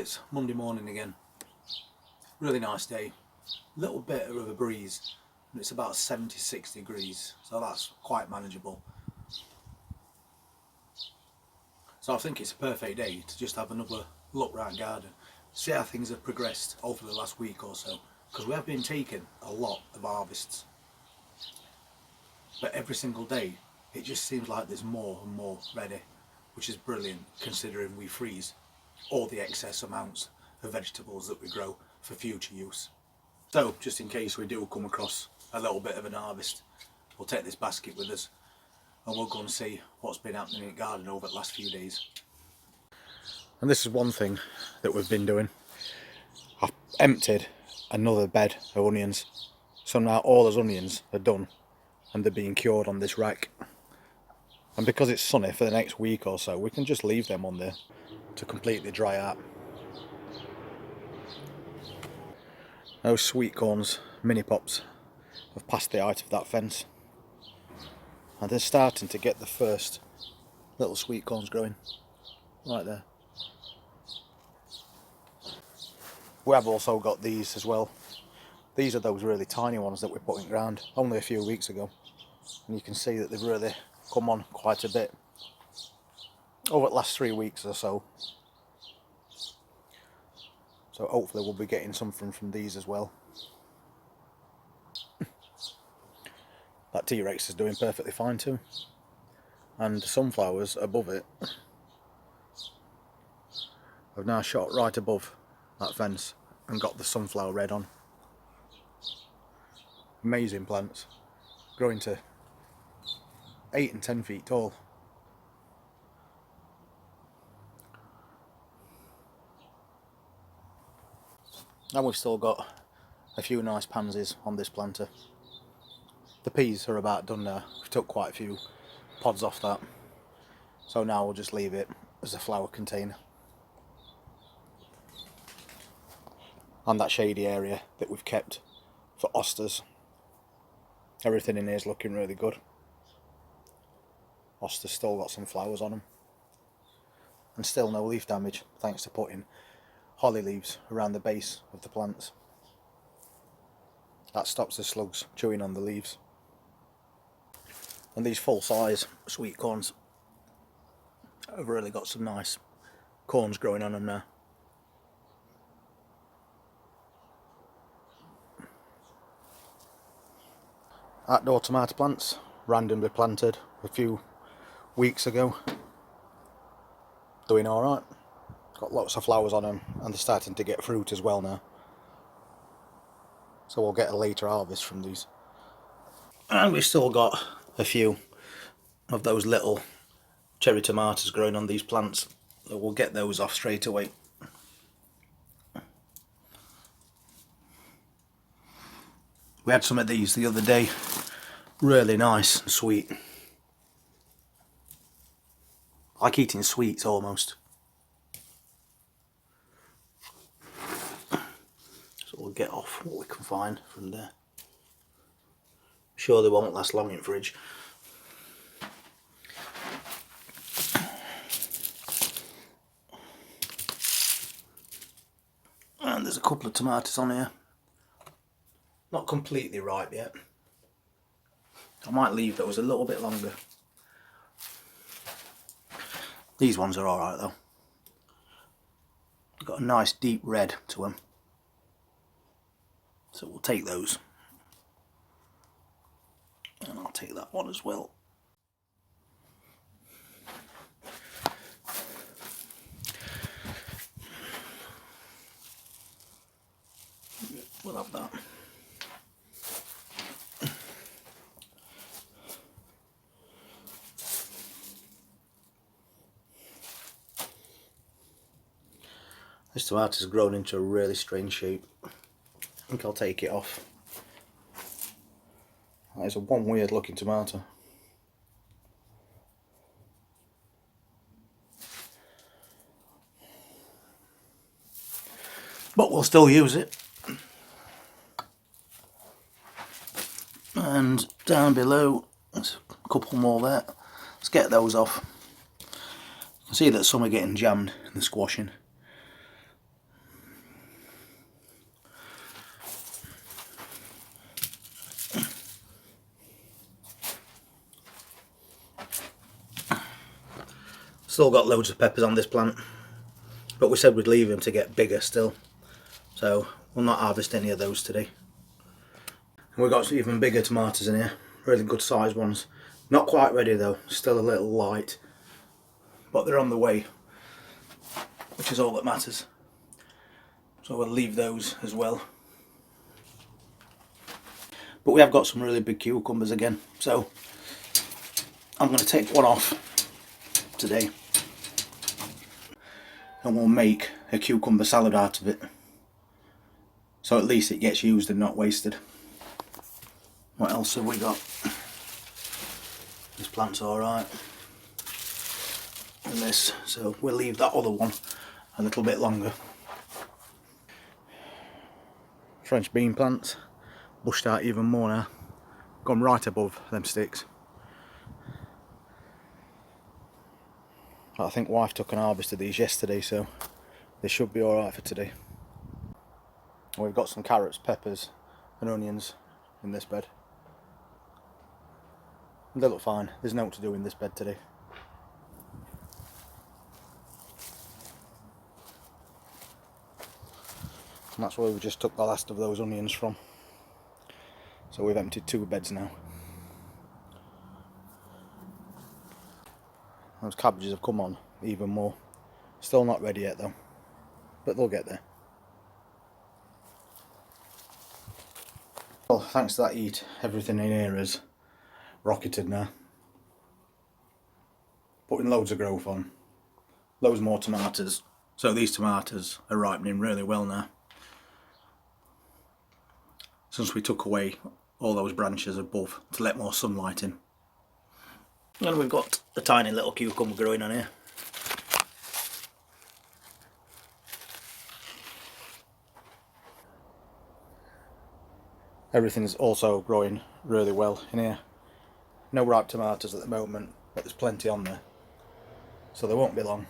it's Monday morning again. Really nice day. Little bit of a breeze, and it's about 76 degrees, so that's quite manageable. So I think it's a perfect day to just have another look round garden, see how things have progressed over the last week or so, because we have been taking a lot of harvests. But every single day it just seems like there's more and more ready, which is brilliant considering we freeze all the excess amounts of vegetables that we grow for future use. So just in case we do come across a little bit of an harvest, we'll take this basket with us and we'll go and see what's been happening in the garden over the last few days. And this is one thing that we've been doing. I've emptied another bed of onions, so now all those onions are done and they're being cured on this rack. And because it's sunny for the next week or so, we can just leave them on there to completely dry out. Those sweet corns, mini pops, have passed the height of that fence, and they're starting to get the first little sweet corns growing right there. We have also got these as well. These are those really tiny ones that we put in ground only a few weeks ago, and you can see that they've really come on quite a bit over the last 3 weeks or so. So hopefully we'll be getting something from these as well. That T-Rex is doing perfectly fine too, and the sunflowers above it have now shot right above that fence and got the sunflower red on. Amazing plants, growing to 8 and 10 feet tall. And we've still got a few nice pansies on this planter. The peas are about done now. We've took quite a few pods off that, so now we'll just leave it as a flower container. And that shady area that we've kept for osters, everything in here is looking really good. Osters still got some flowers on them, and still no leaf damage thanks to putting holly leaves around the base of the plants. That stops the slugs chewing on the leaves. And these full size sweet corns have really got some nice corns growing on them now. Outdoor tomato plants, randomly planted a few weeks ago, doing alright. Got lots of flowers on them, and they're starting to get fruit as well now. So we'll get a later harvest from these. And we've still got a few of those little cherry tomatoes growing on these plants. So we'll get those off straight away. We had some of these the other day. Really nice and sweet. I like eating sweets almost. So we'll get off what we can find from there. Sure, they won't last long in fridge. And there's a couple of tomatoes on here. Not completely ripe yet. I might leave those a little bit longer. These ones are alright though. They've got a nice deep red to them. So we'll take those. And I'll take that one as well. We'll have that. This tomato's grown into a really strange shape. I think I'll take it off. That is one weird looking tomato. But we'll still use it. And down below, there's a couple more there. Let's get those off. You can see that some are getting jammed in the squashing. Still got loads of peppers on this plant, but we said we'd leave them to get bigger still, so we'll not harvest any of those today. And we've got some even bigger tomatoes in here, really good sized ones. Not quite ready though, still a little light, but they're on the way, which is all that matters. So we'll leave those as well. But we have got some really big cucumbers again, so I'm going to take one off today and we'll make a cucumber salad out of it, so at least it gets used and not wasted. What else have we got? This plant's alright, and this, so we'll leave that other one a little bit longer. French bean plants bushed out even more now, gone right above them sticks. I think wife took an harvest of these yesterday, so they should be alright for today. And we've got some carrots, peppers and onions in this bed. They look fine, there's nothing to do in this bed today. And that's where we just took the last of those onions from. So we've emptied 2 beds now. Those cabbages have come on even more. Still not ready yet though, but they'll get there. Well, thanks to that heat, everything in here is rocketed now. Putting loads of growth on, loads more tomatoes. So these tomatoes are ripening really well now, since we took away all those branches above to let more sunlight in. And we've got a tiny little cucumber growing on here. Everything's also growing really well in here. No ripe tomatoes at the moment, but there's plenty on there, so they won't be long.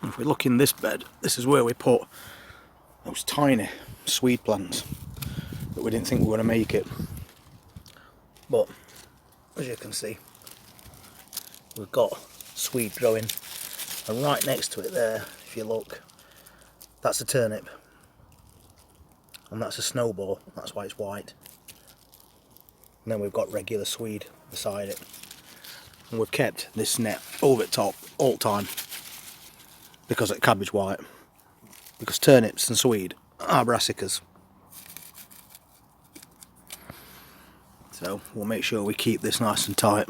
And if we look in this bed, this is where we put those tiny swede plants that we didn't think we were going to make it. But as you can see, we've got swede growing, and right next to it there, if you look, that's a turnip, and that's a snowball, that's why it's white. And then we've got regular swede beside it, and we've kept this net over the top all the time because it's cabbage white, because turnips and swede are brassicas. So we'll make sure we keep this nice and tight,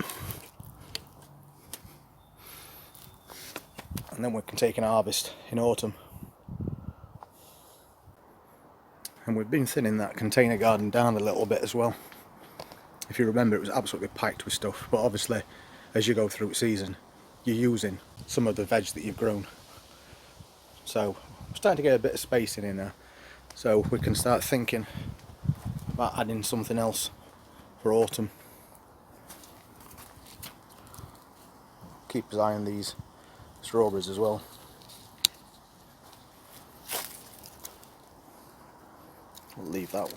and then we can take an harvest in autumn. And we've been thinning that container garden down a little bit as well. If you remember, it was absolutely packed with stuff, but obviously as you go through the season you're using some of the veg that you've grown. So I'm starting to get a bit of space in here now, so we can start thinking about adding something else for autumn. Keep his eye on these strawberries as well. We'll leave that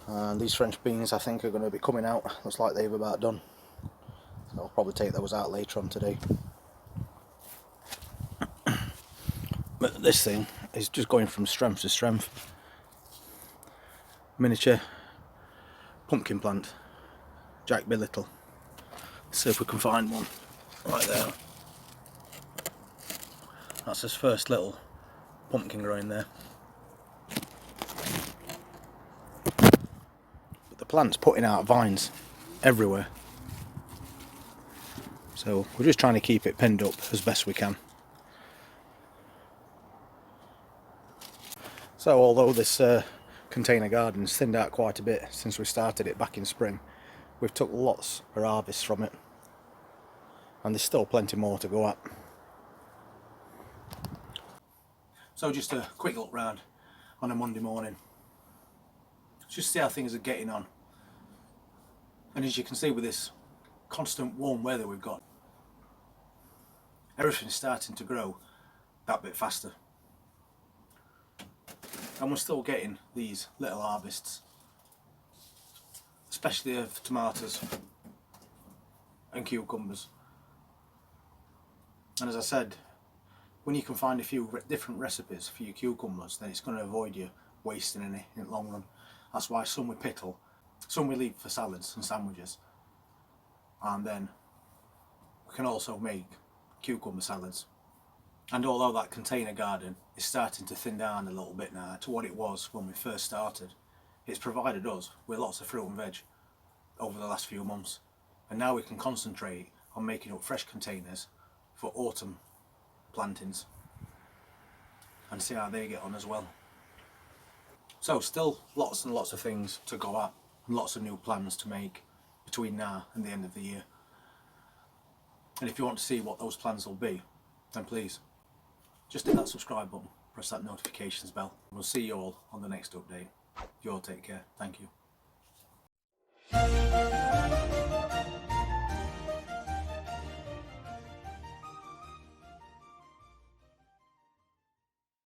one. And these French beans I think are going to be coming out. Looks like they've about done. So I'll probably take those out later on today. But this thing is just going from strength to strength. Miniature pumpkin plant, Jack B. Little. Let's see if we can find one right there. That's his first little pumpkin growing there. But the plant's putting out vines everywhere. So we're just trying to keep it pinned up as best we can. So although this container garden's thinned out quite a bit since we started it back in spring, we've took lots of harvests from it, and there's still plenty more to go at. So just a quick look round on a Monday morning, just see how things are getting on. And as you can see, with this constant warm weather we've got, everything's starting to grow that bit faster. And we're still getting these little harvests. especially of tomatoes and cucumbers. And as I said, when you can find a few different recipes for your cucumbers, then it's going to avoid you wasting any in the long run. That's why some we pickle, some we leave for salads and sandwiches, and then we can also make cucumber salads. And although that container garden is starting to thin down a little bit now to what it was when we first started, it's provided us with lots of fruit and veg over the last few months, and now we can concentrate on making up fresh containers for autumn plantings and see how they get on as well. So still lots and lots of things to go at and lots of new plans to make between now and the end of the year. And if you want to see what those plans will be, then please just hit that subscribe button, press that notifications bell. We'll see you all on the next update. You all take care. Thank you.